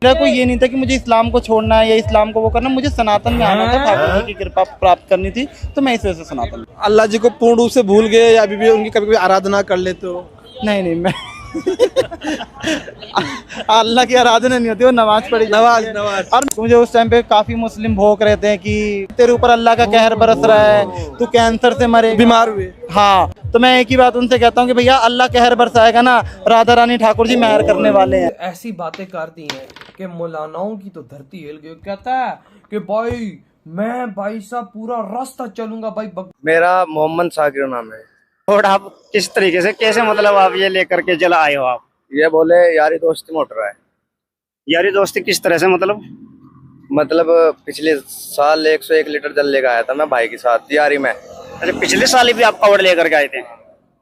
मेरा कोई ये नहीं था कि मुझे इस्लाम को छोड़ना है या इस्लाम को वो करना, मुझे सनातन में आना था, ठाकुर जी की कृपा प्राप्त करनी थी, तो मैं इस वजह से सनातन। अल्लाह जी को पूर्ण रूप से भूल गए या अभी भी उनकी कभी कभी आराधना कर लेते हो? नहीं मैं अल्लाह की आराधना नहीं होती, वो नमाज पढ़ी नमाज। और मुझे उस टाइम पे काफी मुस्लिम भोग रहे थे कि तेरे ऊपर अल्लाह का कहर बरस रहा है, तू कैंसर से मरे, बीमार हुए। हाँ, तो मैं एक ही बात उनसे कहता हूँ कि भैया अल्लाह कहर बरसाएगा ना, राधा रानी ठाकुर जी मेहर करने वाले हैं। ऐसी बातें कर दी हैं कि मौलानाओं की तो धरती हिल गई। कहता है कि भाई साहब पूरा रास्ता चलूंगा भाई। मेरा मोहम्मद साकिर नाम है। और आप किस तरीके से कैसे मतलब आप ये लेकर के चला आए हो? आप ये बोले यारी दोस्ती मोटर है। यारी दोस्ती किस तरह से मतलब पिछले साल 101 लीटर जल लेकर आया था मैं भाई के साथ यारी में। अच्छा, पिछले साल भी आप कवड़ लेकर के आए थे?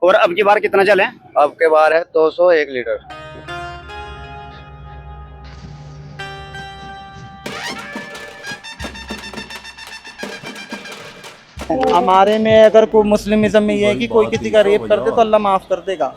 और अब की बार कितना जल है? अब के बार है 201 लीटर। हमारे में अगर कोई मुस्लिमिज्म में ये है कि कोई किसी का रेप कर दे तो अल्लाह माफ कर देगा,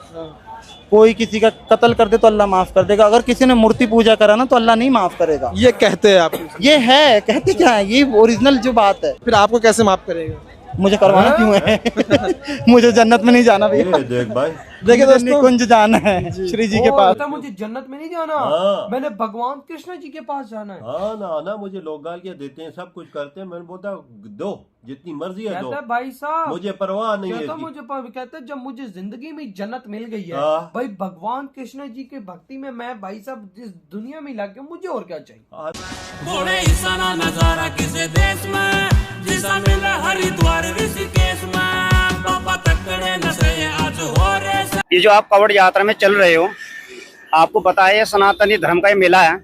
कोई किसी का कत्ल कर दे तो अल्लाह माफ कर देगा, अगर किसी ने मूर्ति पूजा करा ना तो अल्लाह नहीं माफ करेगा। ये कहते हैं आप? ये है, कहते क्या है, ये ओरिजिनल जो बात है। फिर आपको कैसे माफ करेगा? मुझे करवाना क्यों है? मुझे जन्नत में नहीं जाना भैया, देख भाई, देखिए दोस्तों, निकुंज जाना है श्री जी के पास। मुझे जन्नत में नहीं जाना, मैंने भगवान कृष्ण जी के पास जाना है। हाँ ना, मुझे लोग गालियाँ देते हैं, सब कुछ करते हैं, मैंने बोला दो जितनी मर्जी है दो, भाई साहब मुझे परवाह नहीं है। मुझे कहता जब मुझे जिंदगी में जन्नत मिल गई है भाई भगवान कृष्ण जी के भक्ति में, मैं भाई साहब जिस दुनिया में लग गया, मुझे और क्या चाहिए? नजारा किसी देश में जिसा मिला हरिद्वार ऋषिकेश में, पापा तकड़े नशे आज हो रहे। ये जो आप कवड़ यात्रा में चल रहे हो, आपको पता है ये सनातनी धर्म का ये मेला है,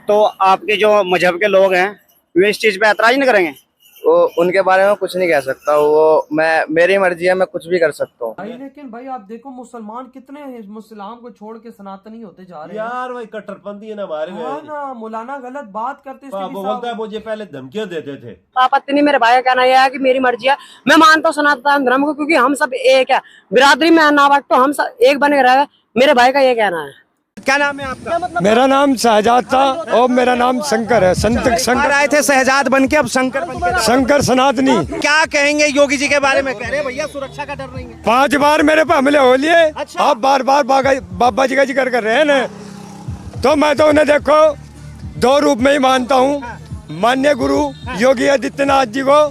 तो आपके जो मजहब के लोग हैं वे इस चीज पे ऐतराज नहीं करेंगे? वो उनके बारे में कुछ नहीं कह सकता, वो मेरी मर्जी है, मैं कुछ भी कर सकता हूँ भाई। लेकिन भाई आप देखो मुसलमान कितने हैं, इस्लाम को छोड़ के सनातनी होते जा रहे हैं यार। भाई कट्टरपंथी है ना हमारे में। हाँ ना, मौलाना गलत बात करते हैं। वो बोलता है मुझे पहले धमकियां देते थे। आपत्ति नहीं, मेरे भाई का कहना यह है कि मेरी मर्जी है, मैं मानता हूँ सनातन धर्म को, क्योंकि हम सब एक है, बिरादरी में ना बात तो हम सब एक बने रहे। मेरे भाई का ये कहना है। क्या नाम है आपका? मेरा नाम शहजाद था और मेरा नाम शंकर है। शंकर आए थे शहजाद बन के, अब शंकर बन के। शंकर सनातनी। क्या कहेंगे योगी जी के बारे में? कह रहे भैया सुरक्षा का डर नहीं है। 5 बार मेरे पे हमले हो लिए। आप बार बाबा जी का जिक्र कर रहे हैं ना, तो मैं तो उन्हें देखो 2 रूप में ही मानता हूँ। माननीय गुरु योगी आदित्यनाथ जी को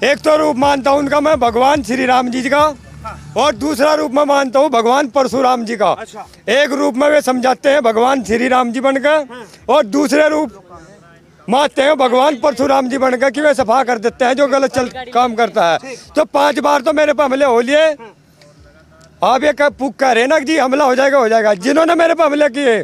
एक तो रूप मानता हूँ उनका मैं भगवान श्री राम जी का, और दूसरा रूप में मानता हूँ भगवान परशुराम जी का। एक रूप में वे समझाते हैं भगवान श्री राम जी बनकर, और दूसरे रूप मानते हैं भगवान परशुराम जी बनकर कि वे सफा कर देते हैं जो गलत काम करता है। तो 5 बार तो मेरे पे हमले हो लिए। आप ये कह रहे ना कि जी हमला हो जाएगा। जिन्होंने मेरे पे हमले किए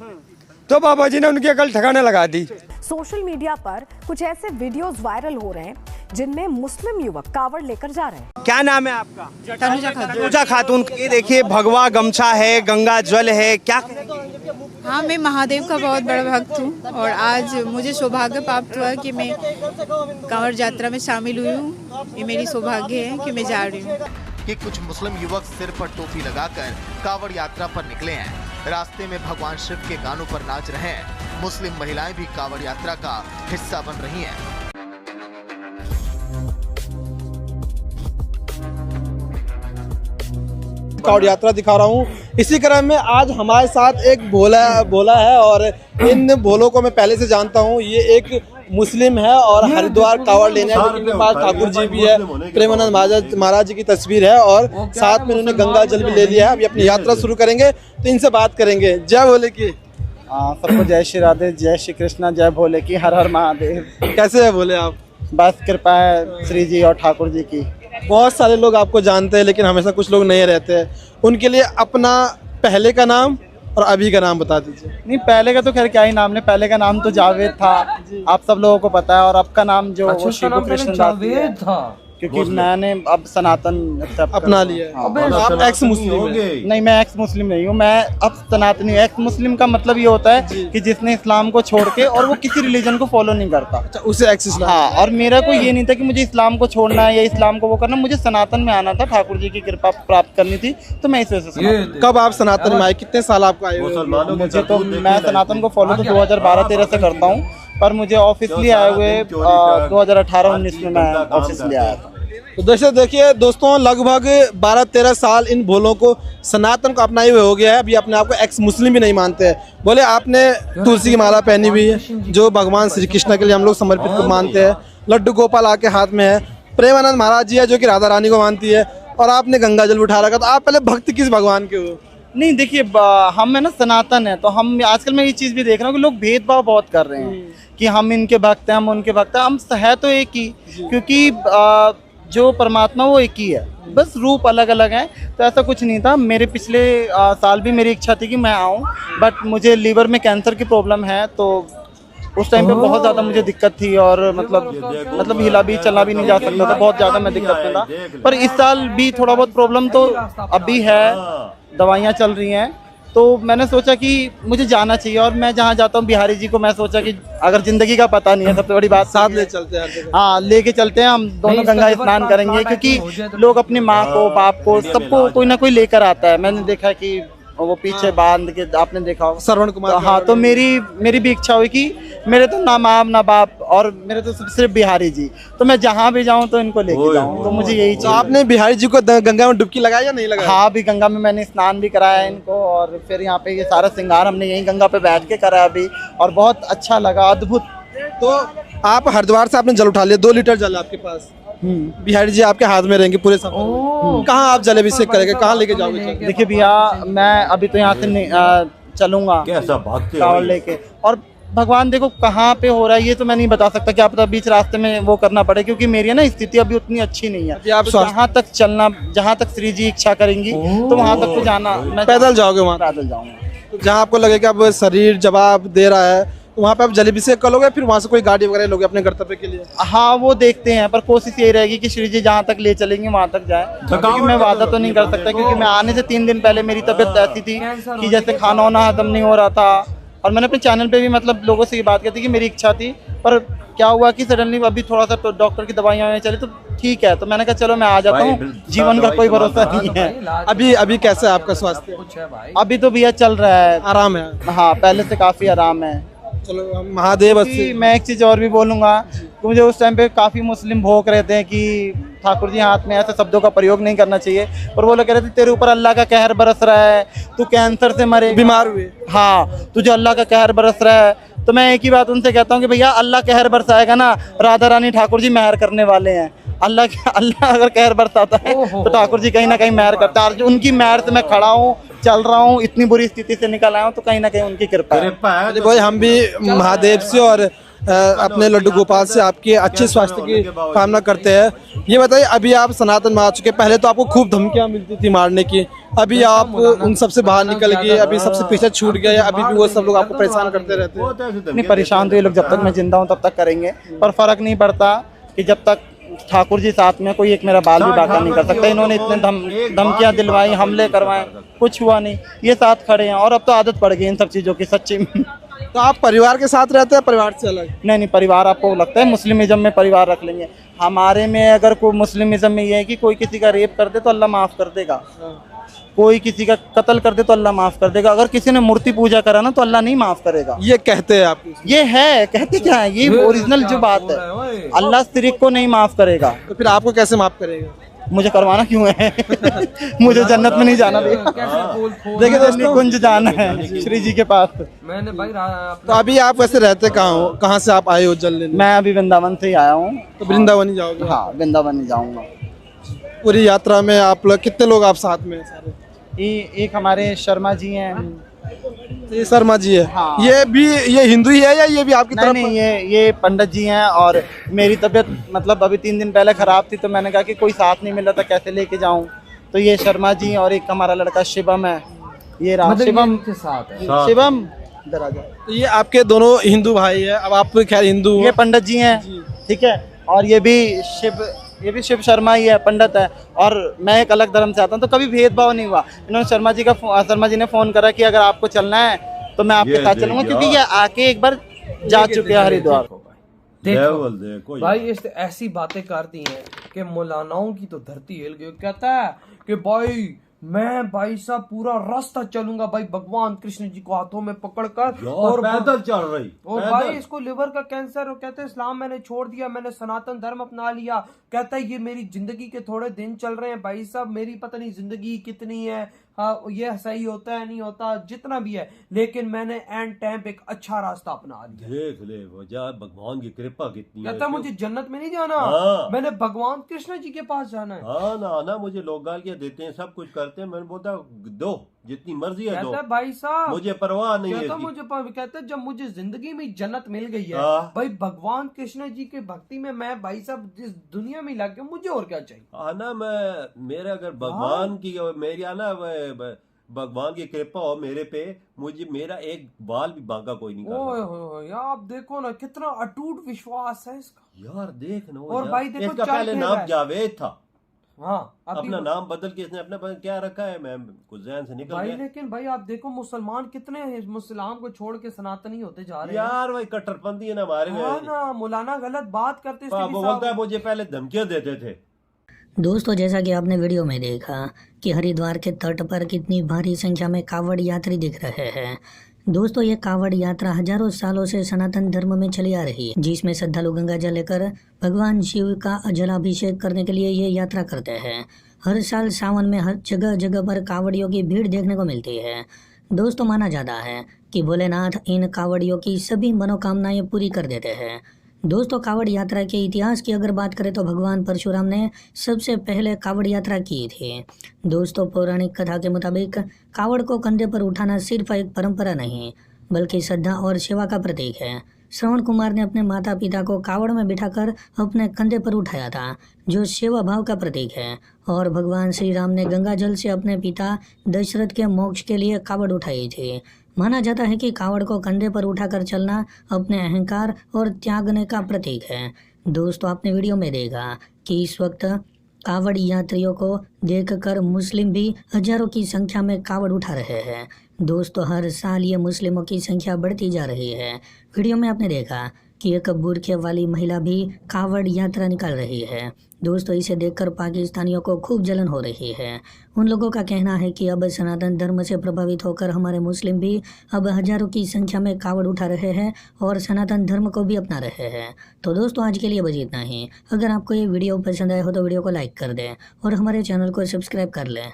तो बाबा जी ने उनकी अकल ठिकाने लगा दी। सोशल मीडिया पर कुछ ऐसे वीडियोस वायरल हो रहे हैं जिनमें मुस्लिम युवक कावड़ लेकर जा रहे हैं। क्या नाम है आपका? तनुजा खातून। ये देखिए भगवा गमछा है, गंगा जल है, क्या? हाँ, मैं महादेव का बहुत बड़ा भक्त हूँ और आज मुझे सौभाग्य प्राप्त हुआ कि मैं कांवड़ यात्रा में शामिल हुई हूँ। ये मेरी सौभाग्य है कि मैं जा रही हूँ। कि कुछ मुस्लिम युवक सिर पर टोपी लगाकर कांवड़ यात्रा पर निकले हैं। रास्ते में भगवान शिव के गानों पर नाच रहे हैं। मुस्लिम महिलाएं भी कांवड़ यात्रा का हिस्सा बन रही हैं। कावड़ यात्रा दिखा रहा हूँ। इसी क्रम में आज हमारे साथ एक भोला है, और इन भोलों को मैं पहले से जानता हूँ। ये एक मुस्लिम है और हरिद्वार कावड़ लेने आए। इनके पास ठाकुर जी भी है, प्रेमानंद महाराज जी की तस्वीर है, और साथ में इन्होंने गंगा जल भी ले लिया है। अभी अपनी यात्रा शुरू करेंगे तो इनसे बात करेंगे। जय भोले की। सबको जय श्री राधे, जय श्री कृष्णा, जय भोले की, हर हर महादेव। कैसे है भोले आप? बस कृपा है श्री जी और ठाकुर जी की। बहुत सारे लोग आपको जानते हैं, लेकिन हमेशा कुछ लोग नहीं रहते हैं। उनके लिए अपना पहले का नाम और अभी का नाम बता दीजिए। नहीं, पहले का तो खैर क्या ही नाम ले, पहले का नाम तो जावेद था, आप सब लोगों को पता है, और अब का नाम जो शिबू कृष्ण दास जावेद था। क्योंकि मैंने अब सनातन accept अपना कर लिया है। हाँ। आप एक्स मुस्लिम हैं। नहीं, मैं एक्स मुस्लिम नहीं हूँ, मैं अब सनातनी। एक्स मुस्लिम का मतलब ये होता है कि जिसने इस्लाम को छोड़ के और वो किसी रिलीजन को फॉलो नहीं करता। अच्छा, उसे एक्स इस्लाम। हाँ, और मेरा कोई ये नहीं था कि मुझे इस्लाम को छोड़ना है या इस्लाम को वो करना, मुझे सनातन में आना था, ठाकुर जी की कृपा प्राप्त करनी थी, तो मैं इस वजह से सनातन। कब आप सनातन में आए, कितने साल आपको आए हुए? मुझे तो मैं सनातन को फॉलो तो 2012-13 से करता हूँ, पर मुझे ऑफिशियली आए हुए 2018-19 में मैं ऑफिशियली आया था। तो देखिए दोस्तों, लगभग 12-13 साल इन भोलों को सनातन को अपनाए हुए हो गया है। अभी अपने आप को एक्स मुस्लिम भी नहीं मानते हैं। बोले आपने तुलसी की माला पहनी हुई है, जो भगवान श्री कृष्ण के लिए हम लोग समर्पित मानते हैं। लड्डू गोपाल आपके हाथ में है। प्रेमानंद महाराज जी है जो कि राधा रानी को मानती है, और आपने गंगा जल उठा रखा। तो आप पहले भक्त किस भगवान के हो? नहीं, देखिए हम है ना सनातन है, तो हम आजकल मैं ये चीज़ भी देख रहा हूँ कि लोग भेदभाव बहुत कर रहे हैं कि हम इनके भक्त हैं, हम उनके भक्त हैं। हम है तो एक ही, क्योंकि जो परमात्मा वो एक ही है, बस रूप अलग अलग हैं। तो ऐसा कुछ नहीं था। मेरे पिछले साल भी मेरी इच्छा थी कि मैं आऊँ, बट मुझे लीवर में कैंसर की प्रॉब्लम है, तो उस टाइम पे बहुत ज़्यादा मुझे दिक्कत थी, और मतलब हिला भी चला भी नहीं जा सकता था, बहुत ज़्यादा मैं दिक्कत में था। पर इस साल भी थोड़ा बहुत प्रॉब्लम तो अभी है, दवाइयाँ चल रही हैं, तो मैंने सोचा कि मुझे जाना चाहिए। और मैं जहाँ जाता हूँ बिहारी जी को मैं सोचा कि अगर ज़िंदगी का पता नहीं है, सबसे बड़ी बात साथ ले चलते हैं। हाँ, लेके चलते हैं, हम दोनों गंगा स्नान करेंगे, क्योंकि लोग अपनी माँ को, बाप को, सबको कोई ना कोई लेकर आता है। मैंने देखा कि वो पीछे बांध के, आपने देखा होगा श्रवण कुमार। हाँ, तो मेरी भी इच्छा हुई कि मेरे तो ना माँ ना बाप, और मेरे तो सिर्फ बिहारी जी, तो मैं जहाँ भी जाऊँ तो इनको लेके जाऊँ, तो मुझे यही तो चाहिए। आपने बिहारी जी को गंगा में डुबकी लगाई या नहीं लगाई? हाँ, अभी गंगा में मैंने स्नान भी कराया इनको, और फिर यहाँ पे ये सारा श्रृंगार हमने यहीं गंगा पे बैठ के कराया अभी, और बहुत अच्छा लगा, अद्भुत। तो आप हरिद्वार से आपने जल उठा लिया, 2 लीटर जल आपके पास। बिहारी जी आपके हाथ में रहेंगे पूरे सफर। कहाँ आप जलाभिषेक करेंगे, कहाँ लेके जाओगे? देखिए भैया, मैं अभी तो यहाँ से चलूंगा कावड़ लेके, और भगवान देखो कहाँ पे हो रहा है ये तो मैं नहीं बता सकता, क्या पता बीच रास्ते में वो करना पड़े, क्योंकि मेरी ना स्थिति अभी उतनी अच्छी नहीं है। आप तो जहाँ तक चलना, जहाँ तक श्री जी इच्छा करेंगी तो वहाँ तक तो जाना। मैं पैदल जाओगे वहाँ? पैदल जाऊँगा। तो जहाँ आपको लगे कि अब शरीर जवाब दे रहा है, तो वहाँ पे आप जलाभिषेक करोगे, फिर वहाँ से कोई गाड़ी वगैरह लोगे अपने कर्तव्य के लिए? हाँ, वो देखते हैं, पर कोशिश यही रहेगी कि श्री जी जहाँ तक ले चलेंगे वहाँ तक जाए, क्योंकि मैं वादा तो नहीं कर सकता, क्योंकि मैं आने से 3 दिन पहले मेरी तबीयत ऐसी थी कि जैसे खाना वाना हजम नहीं हो रहा था, और मैंने अपने चैनल पे भी मतलब लोगों से ये बात की थी कि मेरी इच्छा थी, पर क्या हुआ कि सडनली अभी थोड़ा सा डॉक्टर की दवाइयाँ चली तो ठीक है, तो मैंने कहा चलो मैं आ जाता हूँ, जीवन का कोई भरोसा नहीं है। अभी कैसा है आपका स्वास्थ्य? अभी तो भैया चल रहा है, आराम है? हाँ, पहले से काफ़ी आराम है। चलो हम महादेव अस्सी। मैं एक चीज़ और भी बोलूँगा कि मुझे उस टाइम पे काफ़ी मुस्लिम भोंक रहे थे कि ठाकुर जी हाथ में ऐसे शब्दों का प्रयोग नहीं करना चाहिए, और वो लोग कह रहे थे तेरे ऊपर अल्लाह का कहर बरस रहा है, तू कैंसर से मरे, बीमार हुए। हाँ, तुझे अल्लाह का कहर बरस रहा है। तो मैं एक ही बात उनसे कहता हूँ कि भैया अल्लाह कहर बरसाएगा ना, राधा रानी ठाकुर जी मेहर करने वाले हैं। अल्लाह अगर कहर बरसाता है तो ठाकुर जी कहीं ना कहीं मेहर करता है। उनकी मेहर से मैं खड़ा हूँ, चल रहा हूँ, इतनी बुरी स्थिति से निकल आया हूँ, तो कहीं ना कहीं उनकी कृपा है। भाई हम भी महादेव से और अपने लड्डू गोपाल से आपके अच्छे स्वास्थ्य की कामना करते हैं। ये बताइए, अभी आप सनातन में आ चुके, पहले तो आपको खूब धमकियां मिलती थी मारने की, अभी आप उन सब से बाहर निकल गए, अभी सबसे पीछे छूट गए, अभी भी वो सब लोग आपको परेशान करते रहते हैं? नहीं, परेशान तो ये लोग जब तक मैं जिंदा हूँ तब तक करेंगे, पर फर्क नहीं पड़ता कि जब तक ठाकुर जी साथ में, कोई एक मेरा बाल भी बाका नहीं कर सकता। इन्होंने इतने धमकियां दिलवाई, हमले करवाए, कुछ हुआ नहीं, ये साथ खड़े हैं, और अब तो आदत पड़ गई इन सब चीज़ों की सच्ची में। तो आप परिवार के साथ रहते हैं, परिवार से अलग? नहीं, परिवार आपको लगता है मुस्लिमिज्म में परिवार रख लेंगे, हमारे में अगर कोई मुस्लिमिज्म में ये है कि कोई किसी का रेप कर दे तो अल्लाह माफ़ कर देगा, कोई किसी का कत्ल कर दे तो अल्लाह माफ़ कर देगा, अगर किसी ने मूर्ति पूजा करा ना तो अल्लाह नहीं माफ़ करेगा। ये कहते हैं आप? ये है, कहते क्या है, ये ओरिजिनल जो बात है, अल्लाह शिर्क को नहीं माफ़ करेगा। तो फिर आपको कैसे माफ़ करेगा? मुझे करवाना क्यों है? मुझे जन्नत में नहीं जाना देखिए दोस्तों, निकुंज जाना है श्री जी के पास। मैंने भाई तो अभी आप वैसे रहते कहाँ हो, कहाँ से आप आए हो जल लेने? मैं अभी वृंदावन से ही आया हूँ। तो वृंदावन ही जाओगे? हाँ, वृंदावन ही जाऊँगा। पूरी यात्रा में आप लोग कितने लोग आप साथ में सारे? एक हमारे शर्मा जी हैं। तो ये शर्मा जी है? हाँ। ये हिंदू ही है या ये भी आपकी तरफ? नहीं, ये पंडित जी हैं, और मेरी तबीयत मतलब अभी 3 दिन पहले ख़राब थी, तो मैंने कहा कि कोई साथ नहीं मिल रहा था, कैसे लेके जाऊं, तो ये शर्मा जी और एक हमारा लड़का शिवम है, ये शिवम के साथ है। शिवम इधर आ जाओ। तो ये आपके दोनों हिंदू भाई है? अब आप खैर हिंदू, ये पंडित जी हैं, ठीक है, और ये भी ये भी शिव शर्मा ही है, पंडित है, और मैं एक अलग धर्म से आता हूँ, तो कभी भेदभाव नहीं हुआ। इन्होंने शर्मा जी ने फ़ोन करा कि अगर आपको चलना है तो मैं आपके साथ चलूँगा, क्योंकि ये आके एक बार जा चुके हैं हरिद्वार। देखो भाई इस ऐसी बातें कर दी हैं कि मौलानाओं की तो धरती हिल गई। कहता है कि भाई साहब पूरा रास्ता चलूंगा भाई भगवान कृष्ण जी को हाथों में पकड़कर, और पैदल चल रही, और भाई इसको लिवर का कैंसर, और कहते हैं इस्लाम मैंने छोड़ दिया, मैंने सनातन धर्म अपना लिया। कहता है ये मेरी जिंदगी के थोड़े दिन चल रहे हैं भाई साहब, मेरी पता नहीं जिंदगी कितनी है, हाँ ये सही होता है नहीं होता जितना भी है, लेकिन मैंने एंड टाइम पे एक अच्छा रास्ता अपना लिया। देख ले वजह भगवान की कृपा कितनी है। कहता मुझे जन्नत में नहीं जाना, मैंने भगवान कृष्ण जी के पास जाना है। हाँ ना मुझे लोग गालियां देते हैं, सब कुछ करते हैं, मैंने बोलता दो जितनी मर्जी है दो, भाई साहब मुझे परवाह नहीं है। कहता जब मुझे जिंदगी में जन्नत मिल गई है भाई भगवान कृष्ण जी के भक्ति में मैं भाई साहब जिस दुनिया में लग गया, मुझे और क्या चाहिए। ना मेरे अगर भगवान की मेरी आना भगवान की कृपा हो मेरे पे, मुझे मेरा एक बाल भी बांका कोई नहीं कर यार आप देखो ना कितना अटूट विश्वास है इसका। यार देख ना, और भाई देखो इसका पहले नाम जावेद था, हाँ अपना नाम बदल के इसने अपना क्या रखा है, मैं कुछ ज़हन से निकल गया। लेकिन भाई आप देखो मुसलमान कितने हैं, इस्लाम को छोड़ के सनातनी होते जा रहे हैं। यार भाई कट्टरपंथी है ना हमारे में। ना मौलाना गलत बात करते, वो बोलता है मुझे पहले धमकियां देते थे। दोस्तों जैसा कि आपने वीडियो में देखा कि हरिद्वार के तट पर कितनी भारी संख्या में कावड़ यात्री दिख रहे हैं। दोस्तों ये कावड़ यात्रा हजारों सालों से सनातन धर्म में चली आ रही है, जिसमें श्रद्धालु गंगा जल लेकर भगवान शिव का जलाभिषेक करने के लिए ये यात्रा करते हैं। हर साल सावन में हर जगह जगह पर कावड़ियों की भीड़ देखने को मिलती है। दोस्तों माना जाता है कि भोलेनाथ इन कावड़ियों की सभी मनोकामनाएं पूरी कर देते हैं। दोस्तों कावड़ यात्रा के इतिहास की अगर बात करें तो भगवान परशुराम ने सबसे पहले कावड़ यात्रा की थी। दोस्तों पौराणिक कथा के मुताबिक कावड़ को कंधे पर उठाना सिर्फ एक परंपरा नहीं बल्कि श्रद्धा और सेवा का प्रतीक है। श्रवण कुमार ने अपने माता पिता को कावड़ में बिठाकर अपने कंधे पर उठाया था, जो सेवा भाव का प्रतीक है। और भगवान श्री राम ने गंगा जल से अपने पिता दशरथ के मोक्ष के लिए कावड़ उठाई थी। माना जाता है कि कावड़ को कंधे पर उठाकर चलना अपने अहंकार और त्यागने का प्रतीक है। दोस्तों आपने वीडियो में देखा कि इस वक्त कावड़ यात्रियों को देखकर मुस्लिम भी हजारों की संख्या में कावड़ उठा रहे हैं। दोस्तों हर साल ये मुस्लिमों की संख्या बढ़ती जा रही है। वीडियो में आपने देखा कि एक बुरखे वाली महिला भी कावड़ यात्रा निकाल रही है। दोस्तों इसे देखकर पाकिस्तानियों को खूब जलन हो रही है। उन लोगों का कहना है कि अब सनातन धर्म से प्रभावित होकर हमारे मुस्लिम भी अब हजारों की संख्या में कावड़ उठा रहे हैं और सनातन धर्म को भी अपना रहे हैं। तो दोस्तों आज के लिए बस इतना ही। अगर आपको ये वीडियो पसंद आया हो तो वीडियो को लाइक कर दें और हमारे चैनल को सब्सक्राइब कर लें।